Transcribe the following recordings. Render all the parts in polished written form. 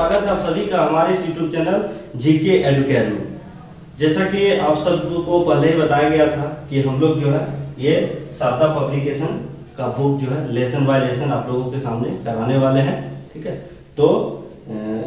स्वागत है आप सभी का हमारे इस यूट्यूब चैनल जीके एडुकेयर में। जैसा कि आप सबको पहले ही बताया गया था कि हम लोग जो है ये शारदा पब्लिकेशन का बुक जो है लेसन बाय लेसन आप लोगों के सामने कराने वाले हैं। ठीक है, तो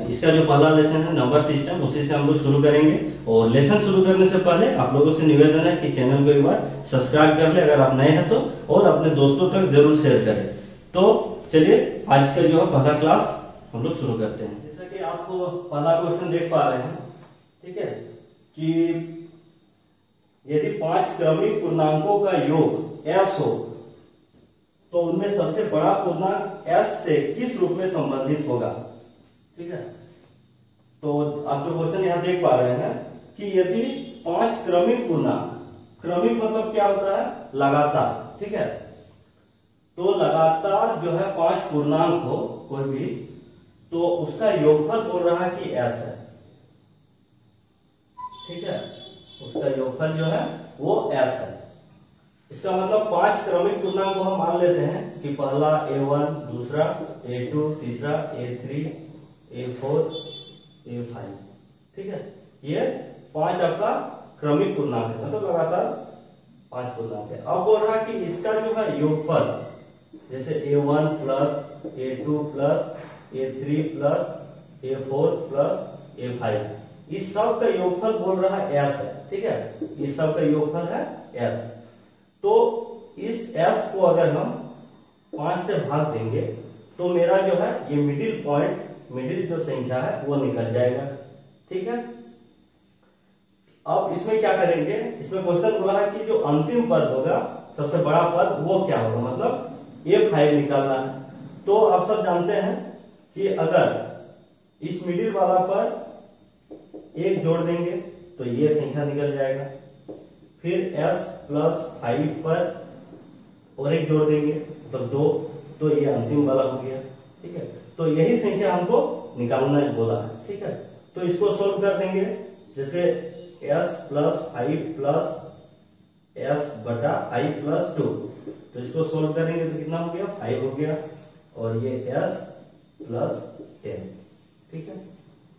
इसका जो पहला लेसन है नंबर सिस्टम, उसी से हम लोग शुरू करेंगे। और लेसन शुरू करने से पहले आप लोगों से निवेदन है कि चैनल को एक बार सब्सक्राइब कर ले अगर आप नए हैं तो, और अपने दोस्तों तक जरूर शेयर करें। तो चलिए आज का जो है पहला क्लास हम लोग शुरू करते हैं। जैसा कि आप पहला क्वेश्चन देख पा रहे हैं, ठीक है, कि यदि 5 क्रमिक पूर्णांकों का योग s हो तो उनमें सबसे बड़ा पूर्णांक s से किस रूप में संबंधित होगा। ठीक है, तो आप जो क्वेश्चन यहां देख पा रहे हैं कि यदि 5 क्रमिक पूर्णांक, क्रमिक मतलब क्या होता है, लगातार। ठीक है, तो लगातार जो है 5 पूर्णांक हो कोई भी, तो उसका योगफल बोल रहा है कि s है। ठीक है, उसका योगफल जो है वो s है। इसका मतलब 5 क्रमिक पूर्णांक को हम मान लेते हैं कि पहला a1, दूसरा a2, तीसरा a3, a4, a5। ठीक है, ये 5 आपका क्रमिक पूर्णांक है, मतलब लगातार 5 पूर्णांक है। अब बोल रहा है कि इसका जो है योगफल, जैसे a1 plus a2 plus a3 plus a4 plus a5, इस सब का योगफल बोल रहा है s है। ठीक है, इस सब का योगफल है s। तो इस s को अगर हम 5 से भाग देंगे तो मेरा जो है ये मिडिल पॉइंट, मिडिल जो संख्या है वो निकल जाएगा। ठीक है, अब इसमें क्या करेंगे, इसमें क्वेश्चन बोला है कि जो अंतिम पद होगा, सबसे बड़ा पद, वो क्या होगा, मतलब a5 निकालना है। तो आप सब जानते हैं कि अगर इस मिडिल वाला पर 1 जोड़ देंगे तो ये संख्या निकल जाएगा, फिर s प्लस 5 पर और 1 जोड़ देंगे मतलब 2, तो ये अंतिम वाला हो गया। ठीक है, तो यही संख्या हमको निकालना बोला है। ठीक है, तो इसको सोल्व कर देंगे, जैसे s प्लस 5 प्लस s बटा 5 प्लस 2, तो इसको सोल्व करेंगे तो कितना हो गया, 5 हो गया, और ये s प्लस 10। ठीक है,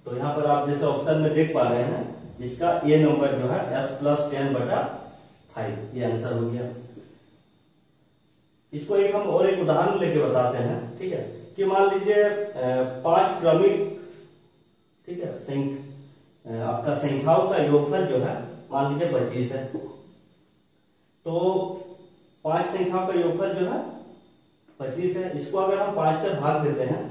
तो यहाँ पर आप जैसे ऑप्शन में देख पा रहे हैं, इसका ये नंबर जो है s प्लस 10 बटा 5, ये आंसर हो गया। इसको एक हम और एक उदाहरण लेके बताते हैं। ठीक है, कि मान लीजिए 5 क्रमिक, ठीक है, आपका संख्याओं का योगफल जो है मान लीजिए 25 है, तो 5 संख्याओं का योगफल जो है 25 है। इसको अगर हम 5 से भाग देते हैं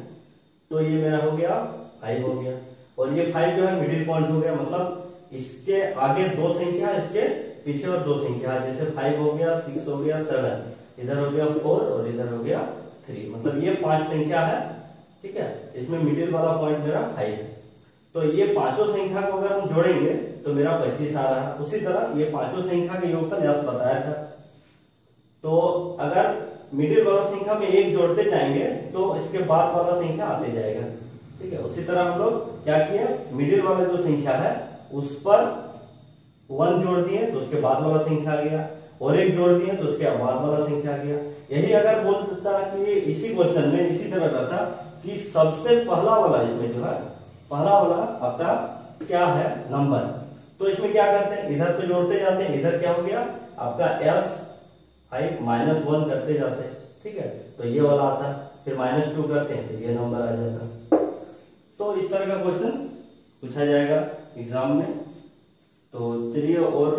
तो ये मेरा हो गया 5 हो गया, और ये 5 जो है मिडिल पॉइंट हो गया, मतलब इसके आगे 2 संख्या, इसके पीछे और 2 संख्या, जैसे 5 हो गया, 6 हो गया, 7, इधर हो गया 4 और इधर हो गया 3, मतलब ये 5 संख्या है। ठीक है, इसमें मिडिल वाला पॉइंट मेरा 5 है, तो ये पांचों संख्या को अगर हम जोड़ेंगे तो मेरा 25 आ रहा है। उसी तरह ये पांचों संख्या के योगफल s बताया था, तो अगर मिडिल वाला संख्या में 1 जोड़ते जाएंगे तो इसके बाद वाला संख्या आते जाएगा। ठीक है, उसी तरह हम लोग क्या किए, मिडिल वाला जो संख्या है उस पर 1 जोड़ दिए तो उसके बाद वाला संख्या आ गया, और 1 जोड़ दिए तो उसके बाद वाला संख्या आ गया। यही अगर बोलता कि इसी क्वेश्चन में इसी तरह रहता कि सबसे पहला वाला, इसमें जो है पहला वाला आपका क्या है, नंबर, तो इसमें क्या करते हैं, इधर तो जोड़ते जाते हैं, इधर क्या हो गया आपका s5 -1 करते जाते हैं। ठीक है, तो ये वाला आता है, फिर -2 करते हैं तो ये नंबर आ जाता है। तो इस तरह का क्वेश्चन पूछा जाएगा एग्जाम में। तो चलिए और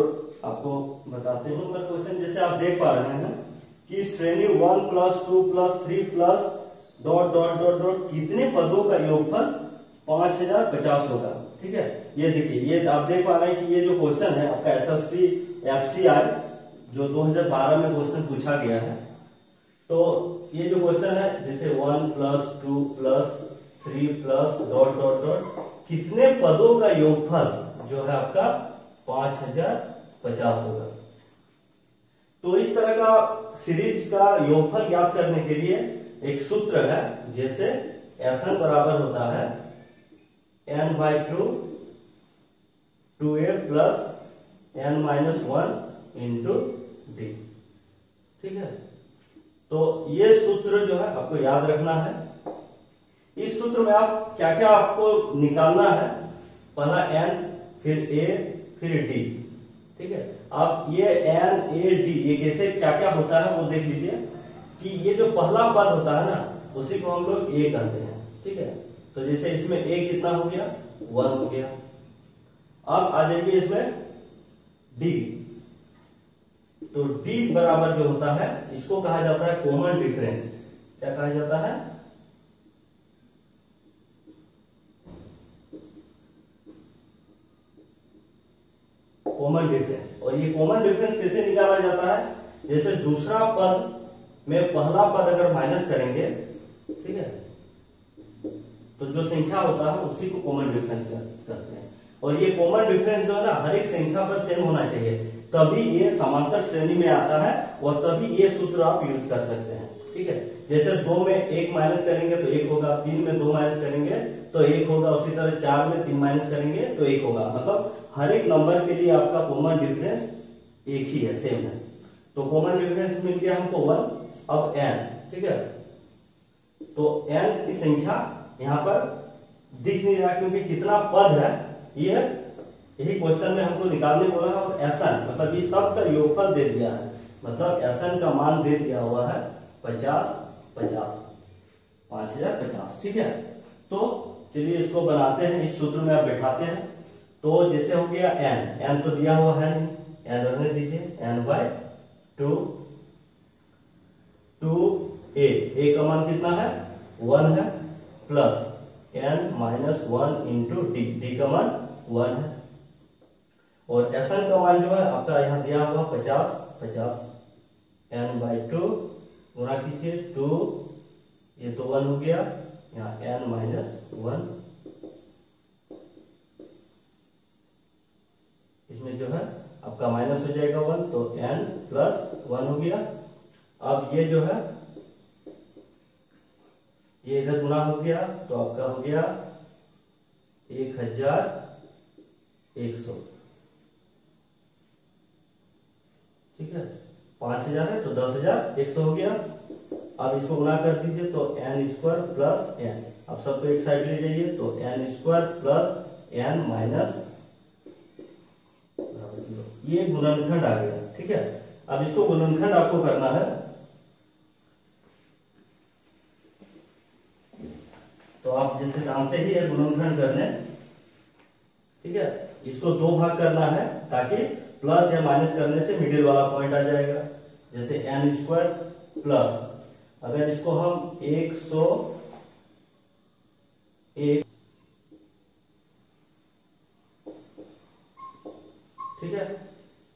आपको बताते हैं नंबर क्वेश्चन। जैसे आप देख पा रहे हैं कि श्रेणी 1 plus 2 plus 3 plus dot dot dot dot कितने पदों का योगफल 5050 होगा। ठीक है, ये देखिए, ये आप देख पा रहे हैं कि ये जो क्वेश्चन है आपका SSC FCI जो 2012 में क्वेश्चन पूछा गया है, तो ये जो क्वेश्चन है जैसे 1 plus 2 plus 3 plus dot dot dot कितने पदों का योगफल जो है आपका 5050 होगा। तो इस तरह का सीरीज का योगफल ज्ञात करने के लिए एक सूत्र है, जैसे Sn बराबर होता है n/2 2a plus n-1 into d। ठीक है, तो ये सूत्र जो है आपको याद रखना है इस सूत्र में आप क्या क्या आपको निकालना है, पहला n, फिर a, फिर d, ठीक है। आप ये n, a, d ये कैसे क्या क्या होता है वो देख लीजिए कि ये जो पहला पद होता है ना उसी को हम लोग a कहते हैं, ठीक है। तो जैसे इसमें a कितना हो गया, 1 हो गया। अब आ जाइए इसमें d, तो d बराबर जो होता है इसको कहा जाता है कॉमन डिफरेंस। क्या कहा जाता है, कॉमन डिफरेंस। और ये कॉमन डिफरेंस कैसे निकाला जाता है, जैसे दूसरा पद में पहला पद अगर माइनस करेंगे, ठीक है, तो जो संख्या होता है उसी को कॉमन डिफरेंस करते हैं। और ये कॉमन डिफरेंस जो है ना हर एक संख्या पर सेम होना चाहिए, तभी ये समांतर श्रेणी में आता है और तभी ये सूत्र आप यूज कर सकते हैं, ठीक है। जैसे 2 में 1 माइनस करेंगे तो 1 होगा, 3 में 2 माइनस करेंगे तो 1 होगा, उसी तरह 4 में 3 माइनस करेंगे तो 1 होगा। मतलब हर एक नंबर के लिए आपका कॉमन डिफरेंस एक ही है, सेम है। तो कॉमन डिफरेंस मिल गया हमको 1। अब n, ठीक है, तो n की संख्या यहां पर दिख नहीं रहा क्योंकि कितना पद है ये यही क्वेश्चन में हमको निकालने बोला है। और Sn मतलब ये सब का योगफल दे दिया है, मतलब Sn का मान दे दिया हुआ है 50 50 5050, ठीक है। तो चलिए इसको बनाते हैं, इस सूत्र में आप बैठाते हैं। तो जैसे हो गया n तो दिया हुआ है नहीं, n रहने दीजिए, n/2 2a का मान कितना है, 1 है, प्लस n-1 इंटू d का मान 1 है। और Sn का मान जो है आपका यहाँ दिया हुआ 50 50, n/2 गुणा कीजिए 2, ये तो 1 हो गया, यहाँ n-1, इसमें जो है आपका माइनस हो जाएगा 1, तो n+1 हो गया। अब ये जो है ये इधर गुणा हो गया तो आपका हो गया 1100, ठीक है। 5000 है तो 10100 हो गया। अब इसको गुणा कर दीजिए तो n² प्लस n, अब सबको एक साइड ले जाइए तो n² प्लस n माइनस, ये गुणनखंड आ गया, ठीक है। अब इसको गुणनखंड आपको करना है, तो आप जैसे जानते ही है गुणनखंड करने, ठीक है। इसको 2 भाग करना है ताकि प्लस या माइनस करने से मिडिल वाला पॉइंट आ जाएगा। जैसे n² प्लस, अगर इसको हम 101, ठीक है,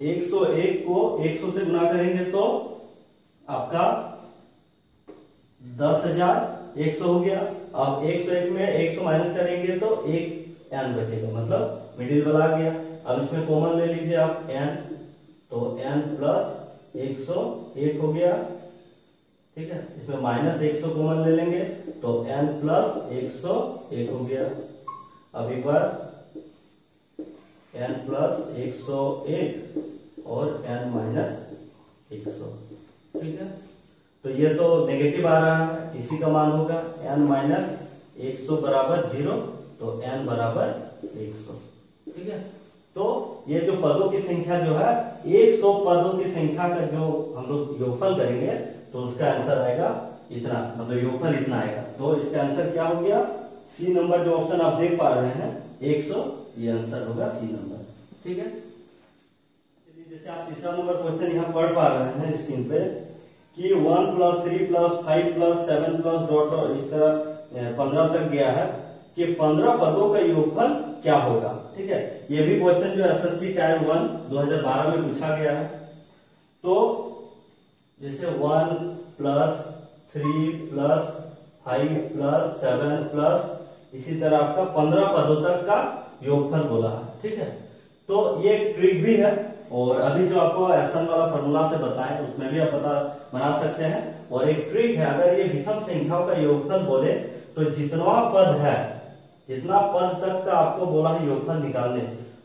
101 को 100 से गुणा करेंगे तो आपका 10100 हो गया। अब 101 में 100 माइनस करेंगे तो 1 n बचेगा, मतलब मिडिल वाला आ गया। अब इसमें कॉमन ले लीजिए आप n, तो n प्लस 101 हो गया, ठीक है। इसमें माइनस 100 कॉमन ले लेंगे तो n प्लस 101 हो गया। अब एक बार n प्लस 101 और n माइनस 100, ठीक है। तो ये तो नेगेटिव आ रहा है, इसी का मान होगा n माइनस 100 बराबर 0, तो n बराबर 100, ठीक है। तो ये जो पदों की संख्या जो है 100 पदों की संख्या का जो हम लोग योगफल करेंगे तो उसका आंसर आएगा इतना, मतलब योगफल इतना आएगा। तो इसका आंसर क्या हो गया, सी नंबर जो ऑप्शन आप देख पा रहे हैं 100, ये आंसर होगा सी नंबर, ठीक है। जैसे आप तीसरा नंबर क्वेश्चन यहाँ पढ़ पा रहे हैं स्क्रीन पे कि 1 + 3 + 5 + 7 + डॉट और इस तरह 15 तक गया है कि 15 पदों का योगफल क्या होगा, ठीक है। ये भी क्वेश्चन जो एसएससी टाइप 1 2012 में पूछा गया है। तो जैसे 1 + 3 + 5 + 7 इसी तरह आपका 15 पदों तक का योगफल बोला है, ठीक है। तो ये एक ट्रिक भी है, और अभी जो आपको Sn वाला फॉर्मूला से बताएं उसमें भी आप पता बना सकते हैं। और एक ट्रिक है, अगर ये विषम संख्याओं का योगफल बोले तो जितना पद है, जितना पद तक का आपको बोला है योगफल निकालने,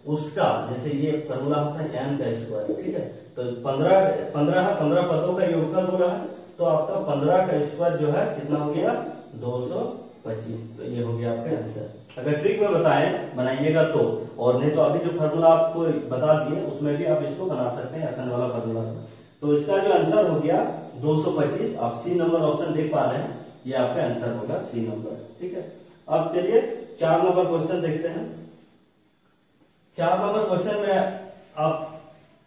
उसका जैसे ये फॉर्मूला होता है n का स्क्वायर, ठीक है। तो 15 पदों का योगफल बोला है, तो आपका 15 का स्क्वायर जो है कितना हो गया 240, 25। तो ये हो गया आपका आंसर। अगर ट्रिक में बताएं बनाइएगा तो, और नहीं तो अभी जो फार्मूला आपको बता दिए उसमें भी आप इसको बना सकते हैं आसान वाला फार्मूला से। तो इसका जो आंसर हो गया 225। आप सी नंबर ऑप्शन देख पा रहे हैं, ये आपका आंसर होगा सी नंबर। ठीक है, अब चलिए 4 नंबर क्वेश्चन देखते हैं। 4 नंबर क्वेश्चन में आप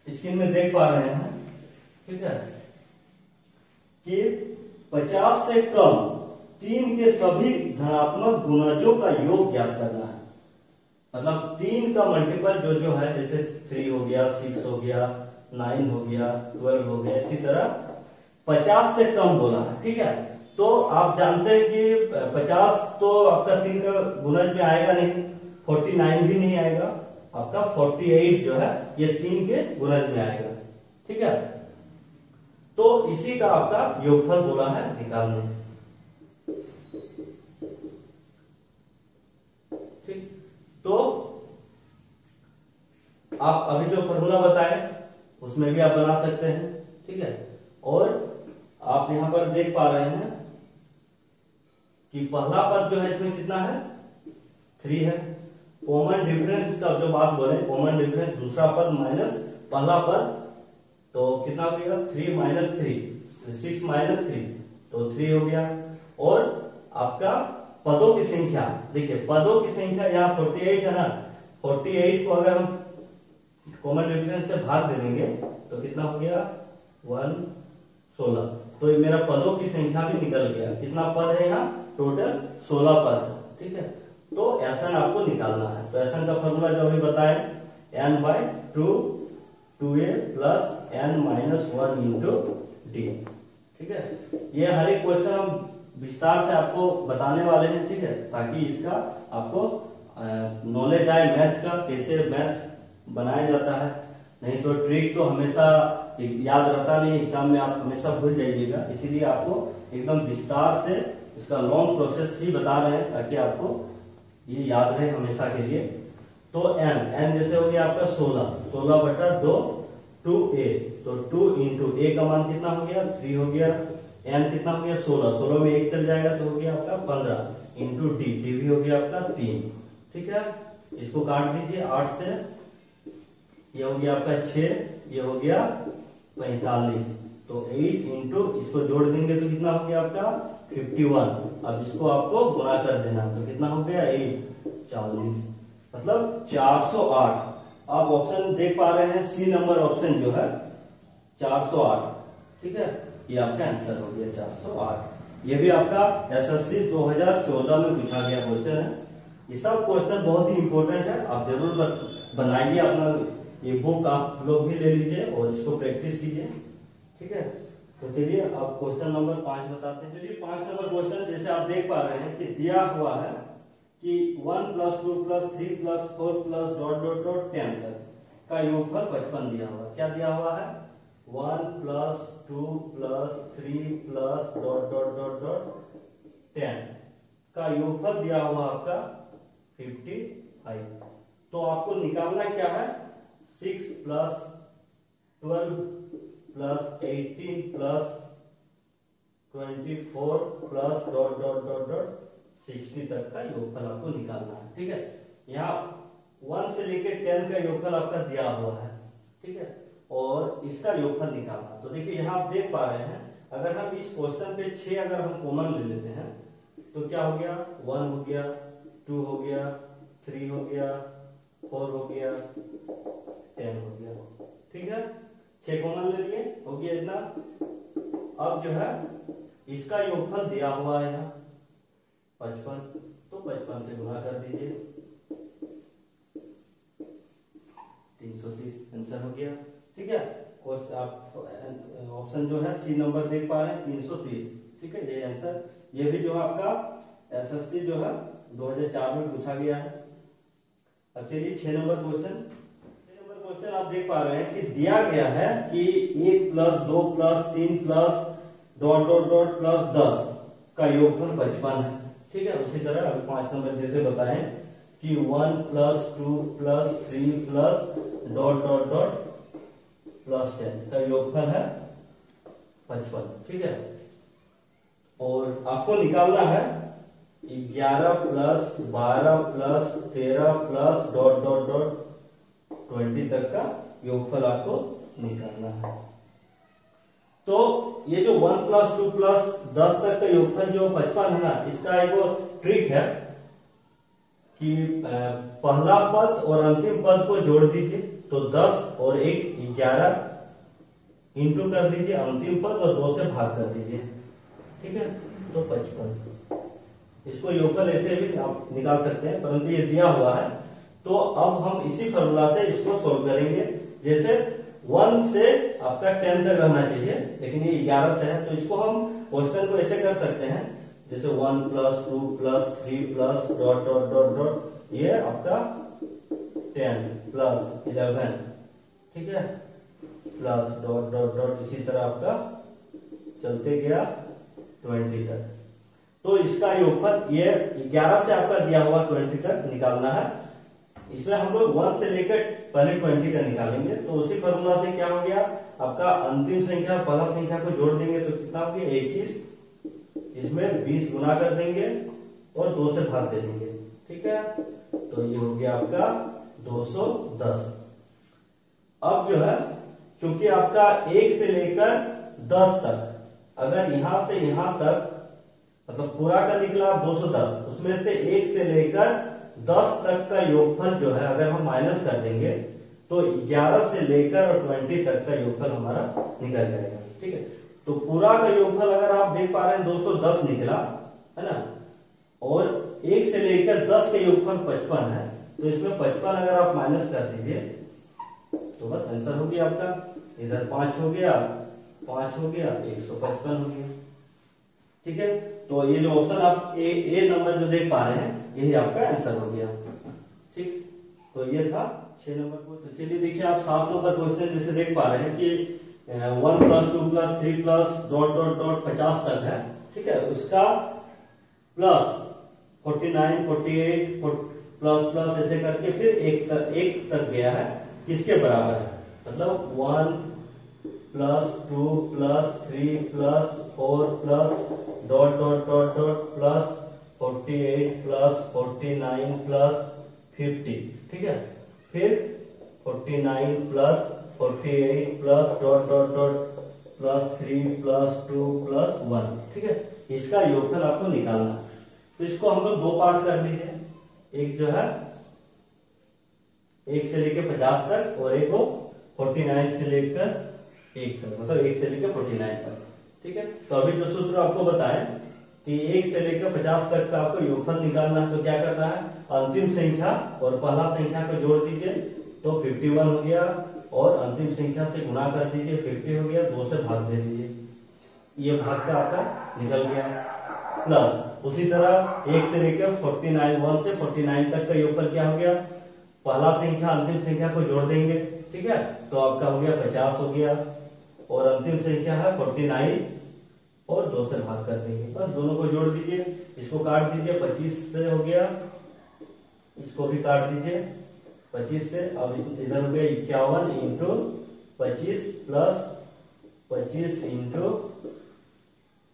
स्क्रीन में देख पा रहे हैं, ठीक है, कि 50 से कम 3 के सभी धनात्मक गुणजों का योग ज्ञात करना है। मतलब 3 का मल्टीपल जो जो है, जैसे 3 हो गया, 6 हो गया, 9 हो गया, 12 हो गया, इसी तरह 50 से कम बोला है। ठीक है, तो आप जानते हैं कि 50 तो आपका 3 का गुणज में आएगा नहीं, 49 भी नहीं आएगा, आपका 48 जो है ये 3 के गुणज में आएगा। ठीक है, तो इसी का आपका योगफल बोला है निकालने। ठीक, तो आप अभी जो फॉर्मूला बताए उसमें भी आप बना सकते हैं। ठीक है, और आप यहां पर देख पा रहे हैं कि पहला पद जो है इसमें कितना है, 3 है। कॉमन डिफरेंस का जो बात बोले, कॉमन डिफरेंस दूसरा पद माइनस पहला पद, तो कितना हो गया 3 माइनस 3, 6 माइनस 3, तो 3 हो गया। और आपका पदों की संख्या, देखिए पदों की संख्या यहाँ 48 है ना, 48 को अगर हम कॉमन डिफरेंस से भाग दे देंगे तो कितना हो गया 116। तो ये मेरा पदों की संख्या भी निकल गया। कितना पद है यहाँ, टोटल 16 पद है। ठीक है, तो एसन आपको निकालना है। तो एसन का फॉर्मूला जो अभी बताए, n/2 2a plus n minus 1 into D. ठीक है, ये हर एक क्वेश्चन हम विस्तार से आपको बताने वाले हैं। ठीक है, ताकि इसका आपको नॉलेज आए मैथ का, कैसे मैथ बनाया जाता है। नहीं तो ट्रिक तो हमेशा याद रहता नहीं, एग्जाम में आप हमेशा भूल जाइएगा। इसीलिए आपको एकदम विस्तार से इसका लॉन्ग प्रोसेस ही बता रहे हैं ताकि आपको ये याद रहे हमेशा के लिए। तो n जैसे हो गया आपका 16/2 2a, तो 2 इंटू a का मान कितना हो गया 3 हो गया, n कितना हो गया 16 में 1 चल जाएगा तो हो गया आपका 15 इंटू डी भी हो गया आपका 3। ठीक है, इसको काट दीजिए 8 से, ये हो गया आपका 6, ये हो गया 45, तो 8 इंटू इसको जोड़ देंगे तो कितना हो गया आपका 51। अब इसको आपको गुणा कर देना, तो कितना हो गया 8 40, मतलब 408। आप ऑप्शन देख पा रहे हैं, सी नंबर ऑप्शन जो है 408। ठीक है, ये आपका आंसर हो गया 408। ये भी आपका एसएससी 2014 में पूछा गया क्वेश्चन है। ये सब क्वेश्चन बहुत ही इंपॉर्टेंट है, आप जरूर बनाइए। अपना ये बुक आप लोग भी ले लीजिए और इसको प्रैक्टिस कीजिए। ठीक है, तो चलिए आप क्वेश्चन नंबर 5 बताते हैं। चलिए 5 नंबर क्वेश्चन जैसे आप देख पा रहे हैं कि दिया हुआ है कि 1 + 2 + 3 + 4 + ... 10 तक का योगफल 55 दिया हुआ है। क्या दिया हुआ है 1 + 2 + 3 + ... 10 का योगफल दिया हुआ आपका 55। तो आपको निकालना क्या है 6 + 12 + 18 + 24 + ... 60 तक का योगफल आपको निकालना है। ठीक है, यहाँ 1 से लेकर 10 का योगफल आपका दिया हुआ है। ठीक है, और इसका योगफल निकालना। तो देखिए यहाँ आप देख पा रहे हैं, अगर हम इस क्वेश्चन पे 6 अगर हम कॉमन ले लेते हैं तो क्या हो गया 1 हो गया, 2 हो गया, 3 हो गया, 4 हो गया, 10 हो गया। ठीक है, 6 कॉमन ले लिए, हो गया इतना। अब जो है इसका योगफल दिया हुआ है यहाँ 55, तो 55 से गुणा कर दीजिए, 330 आंसर हो गया। ठीक है, आप ऑप्शन जो है सी नंबर देख पा रहे हैं 330। ठीक है, ये आंसर, ये भी जो है आपका एसएससी जो है 2004 में पूछा गया है। अब चलिए 6 नंबर क्वेश्चन। 6 नंबर क्वेश्चन आप देख पा रहे हैं कि दिया गया है कि 1 + 2 + 3 + ... + 10 का योगफल 55 है। ठीक है, उसी तरह अभी 5 नंबर जैसे बताएं कि 1 + 2 + 3 + ... +10 का योगफल है 55। ठीक है, और आपको निकालना है 11 plus 12 plus 13 plus dot dot dot 20 तक का योगफल आपको निकालना है। तो ये जो 1 प्लस 2 प्लस 10 तक का योगफल जो 55 है ना, इसका एक ट्रिक है कि पहला पद और अंतिम पद को जोड़ दीजिए, तो 10 और 1 11 इंटू कर दीजिए अंतिम पद और 2 से भाग कर दीजिए, ठीक है, तो 55। इसको योगफल ऐसे भी आप निकाल सकते हैं, परंतु ये दिया हुआ है। तो अब हम इसी फॉर्मूला से इसको सोल्व करेंगे। जैसे 1 से आपका 10 तक रहना चाहिए, लेकिन ये 11 से है, तो इसको हम क्वेश्चन को ऐसे कर सकते हैं, जैसे 1 plus 2 plus 3 plus dot dot dot dot, ये आपका 10 प्लस 11, ठीक है, प्लस डॉट डॉट डॉट, इसी तरह आपका चलते गया 20 तक। तो इसका योगफल ये 11 से आपका दिया हुआ 20 तक निकालना है। इसमें हम लोग 1 से लेकर पहले 20 का निकालेंगे। तो उसी फॉर्मूला से क्या हो गया, आपका अंतिम संख्या पहला संख्या को जोड़ देंगे तो कितना हो गया 21, इसमें 20 गुना कर देंगे और 2 से भाग दे देंगे, ठीक है, तो ये हो गया आपका 210। अब जो है चूंकि आपका 1 से लेकर 10 तक, अगर यहां से यहां तक मतलब पूरा का निकला 210, उसमें से 1 से लेकर 10 तक का योगफल जो है अगर हम माइनस कर देंगे तो 11 से लेकर और 20 तक का योगफल हमारा निकल जाएगा, ठीक है। तो पूरा का योगफल अगर आप देख पा रहे हैं 210 निकला है ना, और 1 से लेकर 10 का योगफल 55 है, तो इसमें 55 अगर आप माइनस कर दीजिए तो बस आंसर हो गया आपका, इधर 5 हो गया 5 हो गया 155 हो गया, ठीक है। तो ये जो ऑप्शन आप ए नंबर जो देख पा रहे हैं यही आपका आंसर हो गया, ठीक। तो ये था 6 नंबर क्वेश्चन। चलिए देखिए आप 7 नंबर क्वेश्चन जैसे देख पा रहे हैं कि 1 plus 2 plus 3 plus dot dot dot 50 तक है, ठीक है, उसका प्लस 49 48 प्लस प्लस ऐसे करके फिर एक तक गया है, किसके बराबर है, मतलब 1 plus 2 plus 3 plus 4 plus dot dot dot dot plus 48 plus 49 plus 50, ठीक है, फिर 49 plus 48 plus dot dot dot plus 3 plus 2 plus 1, ठीक है। इसका योगफल आपको निकालना है। तो इसको हम लोग 2 पार्ट कर लीजिए, एक जो है 1 से लेकर 50 तक और एक को 49 से लेकर 1 तक, मतलब 1 से लेकर 49 तक, ठीक है। तो अभी जो सूत्र आपको बताएं कि 1 से लेकर 50 तक का आपको योगफल निकालना है, तो क्या करना है, अंतिम संख्या और पहला संख्या को जोड़ दीजिए तो 51 हो गया, और अंतिम संख्या से गुणा कर दीजिए 50 हो गया, 2 से भाग दे दीजिए, ये भाग का आपका निकल गया। प्लस उसी तरह 1 से लेकर 49 1 से 49 तक का योगफल क्या हो गया, पहला संख्या अंतिम संख्या को जोड़ देंगे, ठीक है, तो आपका हो गया 50 हो गया, और अंतिम संख्या है 49 और 2 से भाग कर देंगे, बस दोनों को जोड़ दीजिए, इसको काट दीजिए 25 से हो गया, इसको भी काट दीजिए 25 से। अब इधर हो गया 51 इंटू 25 प्लस 25 इंटू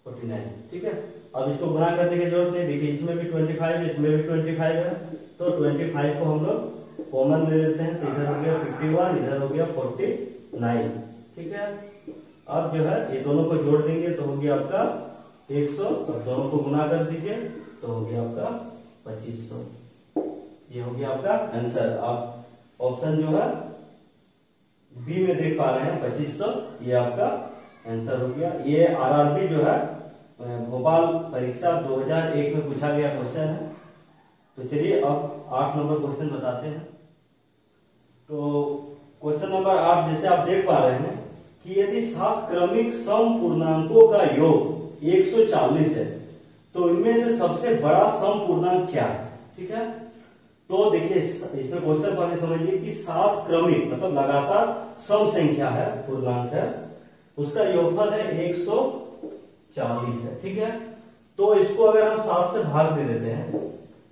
49, ठीक है। अब इसको गुणा करने की जरूरत नहीं, देखिए इसमें भी 25 है, इसमें भी 25 है, तो 25 को हम लोग कॉमन ले लेते हैं, तो इधर हो गया 51, इधर हो गया 49, ठीक है। अब जो है ये दोनों को जोड़ देंगे तो हो गया आपका 100, और दोनों को गुना कर दीजिए तो हो गया आपका 2500, ये हो गया आपका आंसर। आप ऑप्शन जो है बी में देख पा रहे हैं 2500, ये आपका आंसर हो गया। ये आरआरबी जो है भोपाल परीक्षा 2001 में पूछा गया क्वेश्चन है। तो चलिए अब 8 नंबर क्वेश्चन बताते हैं। तो क्वेश्चन नंबर 8 जैसे आप देख पा रहे हैं कि यदि 7 क्रमिक सम पूर्णांकों का योग 140 है तो इनमें से सबसे बड़ा सम पूर्णांक क्या है, ठीक है। तो देखिए इसमें क्वेश्चन पहले समझिए कि 7 क्रमिक मतलब लगातार सम संख्या है, पूर्णांक है, उसका योगफल है 140 है, ठीक है। तो इसको अगर हम 7 से भाग दे देते हैं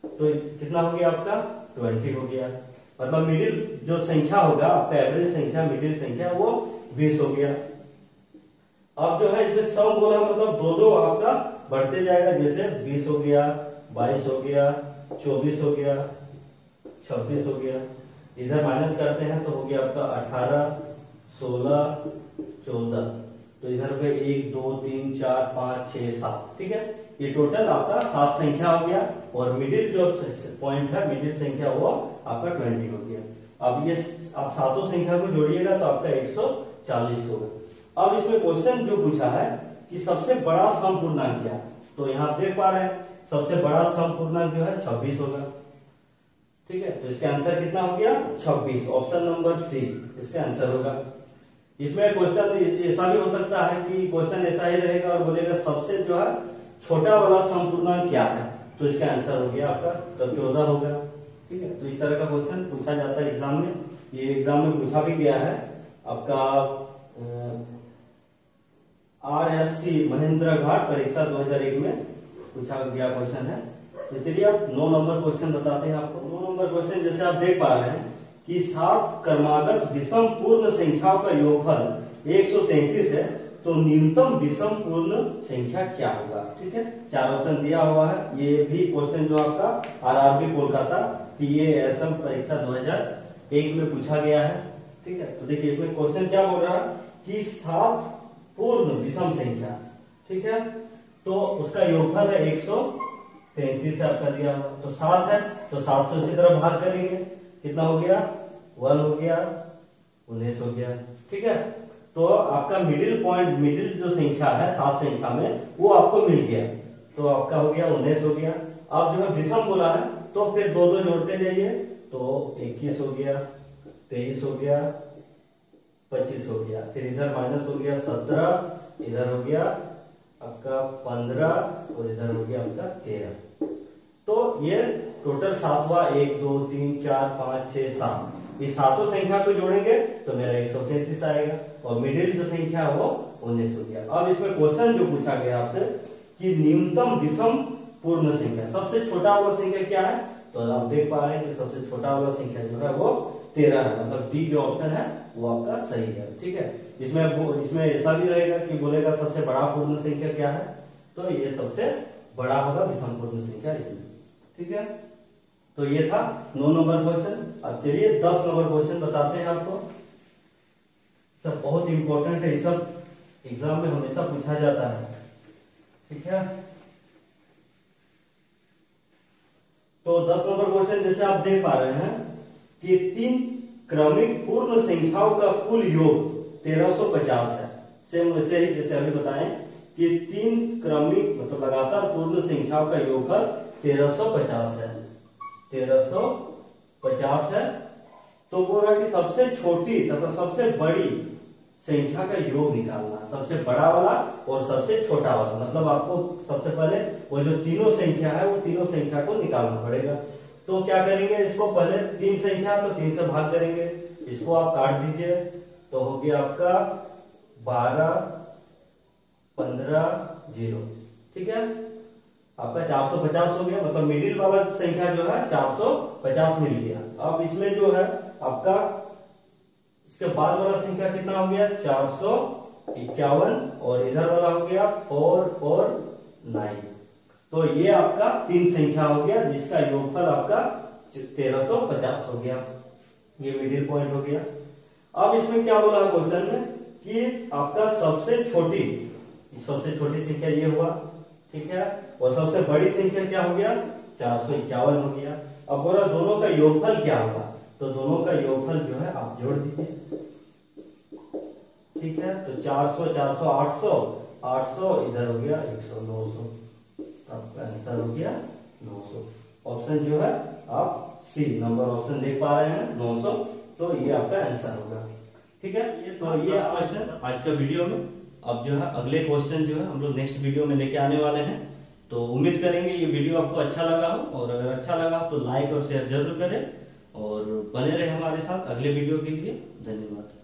तो कितना हो गया आपका 20 हो गया, मतलब मिडिल जो संख्या होगा आपका एवरेज संख्या, मिडिल संख्या वो 20 हो गया। अब जो है इसमें सम बोला मतलब दो आपका बढ़ते जाएगा, जैसे 20 हो गया, 22 हो गया, 24 हो गया, 26 हो गया। इधर माइनस करते हैं तो हो गया आपका 18, 16, 14। तो इधर पे 1 2 3 4 5 6 7, ठीक है। ये टोटल आपका 7 संख्या हो गया और मिडिल जो पॉइंट है, मिडिल संख्या वो आपका 20 हो गया। अब ये आप सातों संख्या को जोड़िएगा तो आपका 140 होगा। अब इसमें क्वेश्चन जो पूछा है कि सबसे बड़ा सम पूर्णांक क्या है, तो यहाँ आप देख पा रहे हैं सबसे बड़ा सम पूर्णांक जो है 26 होगा, ठीक है। तो इसका आंसर कितना हो गया 26, ऑप्शन नंबर सी इसका आंसर होगा। इसमें क्वेश्चन ऐसा भी हो सकता है कि क्वेश्चन ऐसा ही रहेगा और बोलेगा सबसे जो है छोटा वाला सम पूर्णांक क्या है, तो इसका आंसर हो गया आपका तो 14 होगा, ठीक है। तो इस तरह का क्वेश्चन पूछा जाता है एग्जाम में। ये एग्जाम में पूछा भी गया है आपका RSC महेंद्र घाट परीक्षा 2001 में पूछा गया क्वेश्चन है। तो चलिए आप 9 नंबर क्वेश्चन बताते हैं आपको। 9 नंबर क्वेश्चन जैसे आप देख पा रहे हैं कि 7 क्रमागत विषम पूर्ण संख्याओं का योगफल 133 है, तो न्यूनतम विषम पूर्ण संख्या क्या होगा, ठीक है। 4 ऑप्शन दिया हुआ है। ये भी क्वेश्चन जो आपका RRB कोलकाता TASM परीक्षा 2001 में पूछा गया है, ठीक है। तो देखिए इसमें क्वेश्चन क्या बोल रहा है कि 7 पूर्ण विषम संख्या, ठीक है, तो उसका योगफल है 133 से आपका दिया हुआ। तो 7 है तो 7 से उसी तरह भाग करेंगे, कितना हो गया 1 हो गया, 19 हो गया, ठीक है। तो आपका मिडिल पॉइंट, मिडिल जो संख्या है 7 संख्या में वो आपको मिल गया, तो आपका हो गया 19 हो गया। अब जो है विषम बोला है तो फिर 2 जोड़ते जाइए, तो 21 हो गया, 23 हो गया, 25 हो गया, फिर इधर माइनस हो गया 17, इधर हो गया आपका 15 और इधर हो गया आपका 13। तो ये टोटल 7वां 1 2 3 4 5 6 7, इस सातों संख्या को जोड़ेंगे तो मेरा 133 आएगा और मिडिल जो संख्या है वो 19 हो गया। अब इसमें क्वेश्चन जो पूछा गया आपसे कि न्यूनतम विषम पूर्ण संख्या, सबसे छोटा वाला संख्या क्या है, तो आप देख पा रहे हैं कि सबसे छोटा वाला संख्या जो है वो 13 है, मतलब डी जो ऑप्शन है वो आपका सही है, ठीक है। इसमें ऐसा भी रहेगा कि बोलेगा सबसे बड़ा पूर्ण संख्या क्या है, तो ये सबसे बड़ा होगा विषम पूर्ण संख्या इसमें, ठीक है। तो ये था 9 नंबर क्वेश्चन। अब चलिए 10 नंबर क्वेश्चन बताते हैं आपको। सब बहुत इंपॉर्टेंट है, ये सब एग्जाम में हमेशा पूछा जाता है, ठीक है। तो 10 नंबर क्वेश्चन जैसे आप देख पा रहे हैं कि 3 क्रमिक पूर्ण संख्याओं का कुल योग 1350 है। सेम वैसे ही जैसे अभी बताएं कि 3 क्रमिक मतलब लगातार पूर्ण संख्याओं का योगफल 1350 है, 1350 है। तो बोल रहा कि सबसे छोटी तथा सबसे बड़ी संख्या का योग निकालना, सबसे बड़ा वाला और सबसे छोटा वाला, मतलब आपको सबसे पहले वो जो तीनों संख्या है वो तीनों संख्या को निकालना पड़ेगा। तो क्या करेंगे, इसको पहले 3 संख्या तो 3 से भाग करेंगे, इसको आप काट दीजिए तो हो गया आपका 12 15 0, ठीक है। आपका 450 हो गया, मतलब मिडिल वाला संख्या जो है 450 मिल गया। अब इसमें जो है आपका इसके बाद वाला संख्या कितना हो गया 451 और इधर वाला हो गया 449। तो ये आपका 3 संख्या हो गया जिसका योगफल आपका 1350 हो गया, ये मिडिल पॉइंट हो गया। अब इसमें क्या बोला है क्वेश्चन में कि आपका सबसे छोटी संख्या ये हुआ, ठीक है, और सबसे बड़ी संख्या क्या हो गया 451 हो गया। अब बोला दोनों का योगफल क्या होगा, तो दोनों का योगफल जो है आप जोड़ दीजिए, ठीक है। तो 400 400 800 800 इधर हो गया 100 900, आपका आंसर हो गया 900। ऑप्शन जो है आप सी नंबर ऑप्शन देख पा रहे हैं 900, तो ये आपका आंसर होगा, ठीक है। तो ये क्वेश्चन आज का वीडियो में। अब जो है अगले क्वेश्चन जो है हम लोग नेक्स्ट वीडियो में लेके आने वाले हैं। तो उम्मीद करेंगे ये वीडियो आपको अच्छा लगा हो, और अगर अच्छा लगा तो लाइक और शेयर जरूर करें और बने रहे हमारे साथ अगले वीडियो के लिए। धन्यवाद।